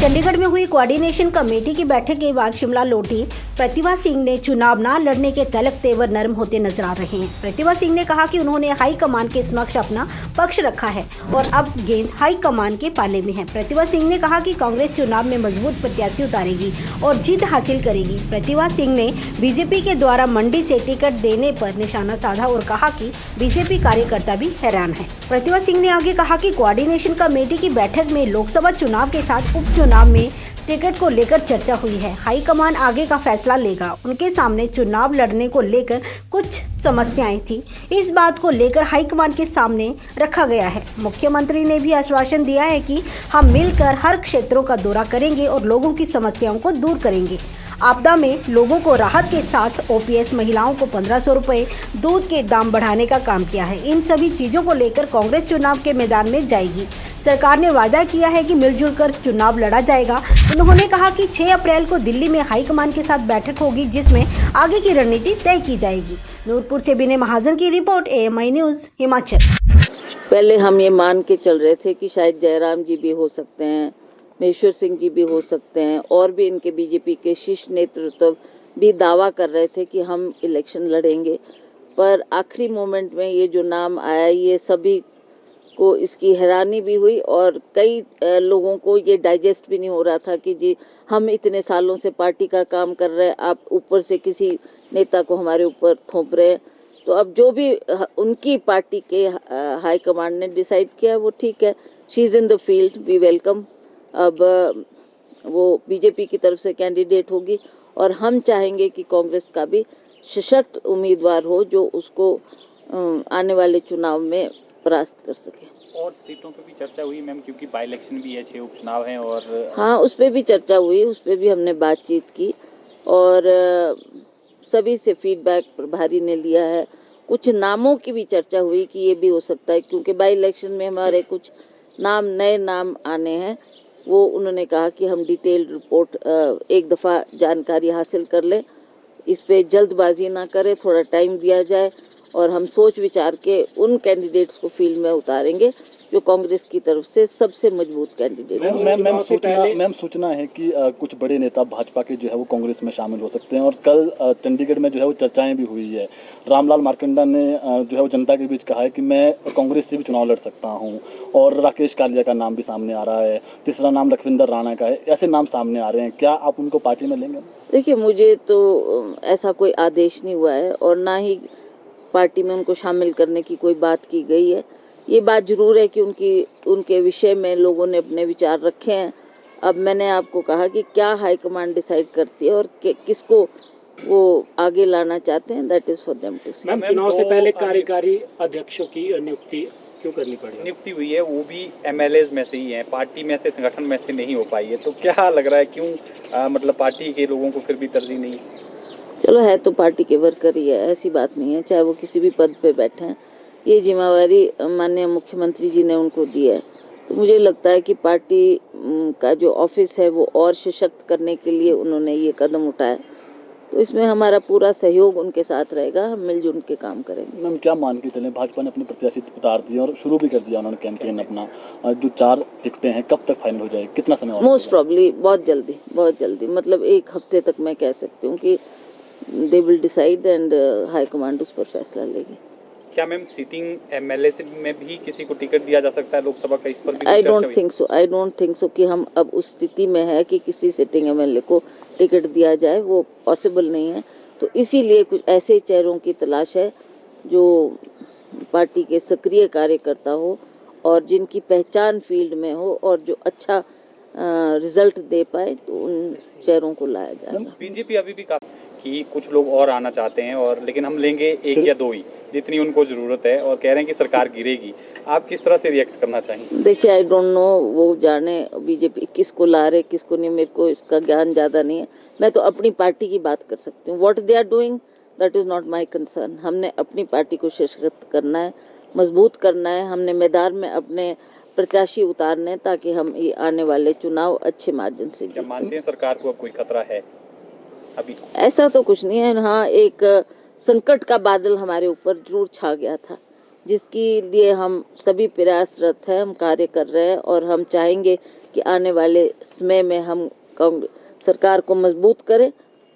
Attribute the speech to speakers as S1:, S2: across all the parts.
S1: चंडीगढ़ में हुई coordination committee की बैठक के बाद शिमला लौटी प्रतिभा सिंह ने चुनाव न लड़ने के तलक तेवर नरम होते नजर आ रहे हैं। प्रतिभा सिंह ने कहा कि उन्होंने हाईकमान के समक्ष अपना पक्ष रखा है और अब गेंद हाईकमान के पाले में है। प्रतिभा सिंह ने कहा कि कांग्रेस चुनाव में मजबूत प्रत्याशी उतारेगी और जीत हासिल करेगी। प्रतिभा सिंह ने बीजेपी के द्वारा मंडी से टिकट देने पर निशाना साधा और कहा कि बीजेपी कार्यकर्ता भी हैरान है। प्रतिभा सिंह ने आगे कहा कि कोऑर्डिनेशन कमेटी की बैठक में लोकसभा चुनाव के साथ उपचुनाव में टिकट को लेकर चर्चा हुई है। हाईकमान आगे का फैसला लेगा। उनके सामने चुनाव लड़ने को लेकर कुछ समस्याएं थी, इस बात को लेकर हाईकमान के सामने रखा गया है। मुख्यमंत्री ने भी आश्वासन दिया है कि हम मिलकर हर क्षेत्रों का दौरा करेंगे और लोगों की समस्याओं को दूर करेंगे। आपदा में लोगों को राहत के साथ ओपीएस महिलाओं को 1500 रुपये दूध के दाम बढ़ाने का काम किया है। इन सभी चीज़ों को लेकर कांग्रेस चुनाव के मैदान में जाएगी। सरकार ने वादा किया है कि मिलजुल कर चुनाव लड़ा जाएगा। उन्होंने कहा कि 6 अप्रैल को दिल्ली में हाईकमान के साथ बैठक होगी जिसमें आगे की रणनीति तय की जाएगी। नूरपुर से विनय महाजन की रिपोर्ट, AMI न्यूज़ हिमाचल।
S2: पहले हम ये मान के चल रहे थे कि शायद जयराम जी भी हो सकते हैं, महेश्वर सिंह जी भी हो सकते हैं और भी इनके बीजेपी के शीर्ष नेतृत्व भी दावा कर रहे थे कि हम इलेक्शन लड़ेंगे। पर आखिरी मोमेंट में ये जो नाम आया, ये सभी को इसकी हैरानी भी हुई और कई लोगों को ये डाइजेस्ट भी नहीं हो रहा था कि जी हम इतने सालों से पार्टी का काम कर रहे हैं, आप ऊपर से किसी नेता को हमारे ऊपर थोप रहे हैं। तो अब जो भी उनकी पार्टी के हाई कमांड ने डिसाइड किया वो ठीक है। She is in the field, we welcome. अब वो बीजेपी की तरफ से कैंडिडेट होगी और हम चाहेंगे कि कांग्रेस का भी सशक्त उम्मीदवार हो जो उसको आने वाले चुनाव में परास्त कर सके।
S3: और सीटों पे भी चर्चा हुई मैम, क्योंकि बाई इलेक्शन भी है, 6 उपचुनाव हैं और
S2: हाँ, उस पर भी चर्चा हुई, उस पर भी हमने बातचीत की और सभी से फीडबैक प्रभारी ने लिया है। कुछ नामों की भी चर्चा हुई कि ये भी हो सकता है, क्योंकि बाई इलेक्शन में हमारे कुछ नए नाम आने हैं। वो उन्होंने कहा कि हम डिटेल्ड रिपोर्ट एक दफ़ा जानकारी हासिल कर ले, इस पे जल्दबाजी ना करें, थोड़ा टाइम दिया जाए और हम सोच विचार के उन कैंडिडेट्स को फील्ड में उतारेंगे जो कांग्रेस की तरफ से सबसे मजबूत कैंडिडेट हैं।
S4: मैम सूचना है कि कुछ बड़े नेता भाजपा के जो है वो कांग्रेस में शामिल हो सकते हैं और कल चंडीगढ़ में जो है वो चर्चाएं भी हुई है। रामलाल मार्कंडा ने जो है वो जनता के बीच कहा है कि मैं कांग्रेस से भी चुनाव लड़ सकता हूं और राकेश कालिया का नाम भी सामने आ रहा है। तीसरा नाम लखविंदर राणा का है। ऐसे नाम सामने आ रहे हैं, क्या आप उनको पार्टी में लेंगे?
S2: देखिए, मुझे तो ऐसा कोई आदेश नहीं हुआ है और ना ही पार्टी में उनको शामिल करने की कोई बात की गई है। ये बात जरूर है कि उनके विषय में लोगों ने अपने विचार रखे हैं। अब मैंने आपको कहा कि क्या हाईकमांड डिसाइड करती है और किसको वो आगे लाना चाहते हैं, that is for them to see.
S5: Ma'am, चुनाव से पहले कार्यकारी अध्यक्षों की नियुक्ति क्यों करनी पड़ी?
S3: नियुक्ति हुई है, वो भी MLAs में से ही है, पार्टी में से, संगठन में से नहीं हो पाई है। तो क्या लग रहा है क्यों मतलब पार्टी के लोगों को फिर भी तरजीह नहीं?
S2: चलो, है तो पार्टी के वर्कर ही है, ऐसी बात नहीं है, चाहे वो किसी भी पद पे बैठे हैं। ये जिम्मेवारी माननीय मुख्यमंत्री जी ने उनको दी है। तो मुझे लगता है कि पार्टी का जो ऑफिस है वो और सशक्त करने के लिए उन्होंने ये कदम उठाया। तो इसमें हमारा पूरा सहयोग उनके साथ रहेगा, हम मिलजुल के काम करेंगे।
S4: मैम, क्या मान के चलें, भाजपा ने अपने प्रत्याशी उतार दिए और शुरू भी कर दिया उन्होंने कैंपेन अपना, जो 4 टिकटें हैं कब तक फाइनल हो जाए, कितना समय?
S2: मोस्ट प्रॉब्ली बहुत जल्दी, मतलब 1 हफ्ते तक मैं कह सकती हूँ कि they will decide and high command उस पर फैसला लेगी।
S3: क्या मैम सीटिंग MLA में भी किसी को टिकट दिया जा सकता है लोकसभा का? इस पर भी
S2: आई डोंट थिंक सो कि हम अब उस स्थिति में है कि किसी सिटिंग MLA को टिकट दिया जाए, वो पॉसिबल नहीं है। तो इसीलिए कुछ ऐसे चेहरों की तलाश है जो पार्टी के सक्रिय कार्यकर्ता हो और जिनकी पहचान फील्ड में हो और जो अच्छा रिजल्ट दे पाए, तो उन चेहरों को लाया जाएगा।
S3: बीजेपी अभी भी कि कुछ लोग और आना चाहते हैं और लेकिन हम लेंगे 1 या 2 ही, जितनी उनको ज़रूरत है, और कह रहे हैं कि सरकार गिरेगी। आप किस तरह से रिएक्ट करना चाहेंगे?
S2: देखिए, आई डोंट नो, वो जाने बीजेपी किसको ला रहे किसको नहीं, मेरे को इसका ज्ञान ज़्यादा नहीं है। मैं तो अपनी पार्टी की बात कर सकती हूँ। What they are doing, that is not my concern. हमने अपनी पार्टी को सशक्त करना है, मजबूत करना है। हमने मैदान में अपने प्रत्याशी उतारने ताकि हम ये आने वाले चुनाव अच्छे मार्जिन से जीत सकें।
S3: मानते हैं सरकार को अब कोई खतरा है? अभी
S2: ऐसा तो कुछ नहीं है। हाँ, एक संकट का बादल हमारे ऊपर जरूर छा गया था जिसके लिए हम सभी प्रयासरत हैं, हम कार्य कर रहे हैं और हम चाहेंगे कि आने वाले समय में हम सरकार को मजबूत करें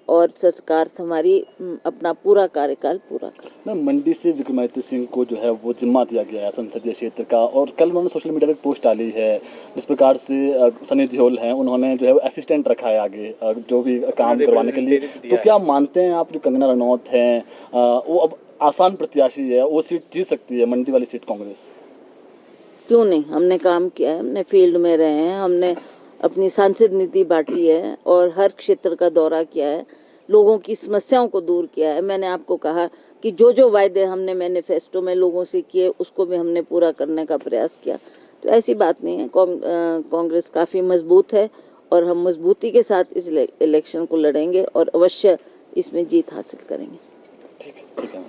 S2: और सरकार हमारी अपना पूरा कार्यकाल पूरा करे।
S4: मैम, मंडी से विक्रमादित्य सिंह को जो है वो जिम्मा दिया गया है संसदीय क्षेत्र का, और कल उन्होंने सोशल मीडिया पे पोस्ट डाली है जिस प्रकार से सनी देओल हैं उन्होंने जो है वो असिस्टेंट रखा है आगे जो भी काम करवाने के लिए। तो क्या मानते हैं आप जो कंगना रनौत हैं वो अब आसान प्रत्याशी है, वो सीट जीत सकती है मंडी वाली सीट कांग्रेस?
S2: क्यों नहीं, हमने काम किया है, हमने फील्ड में रहे हैं, हमने अपनी सांसद नीति बांटी है और हर क्षेत्र का दौरा किया है, लोगों की समस्याओं को दूर किया है। मैंने आपको कहा कि जो जो वायदे हमने मैनिफेस्टो में लोगों से किए उसको भी हमने पूरा करने का प्रयास किया। तो ऐसी बात नहीं है, कांग्रेस काफ़ी मजबूत है और हम मजबूती के साथ इस इलेक्शन को लड़ेंगे और अवश्य इसमें जीत हासिल करेंगे।
S4: ठीक है।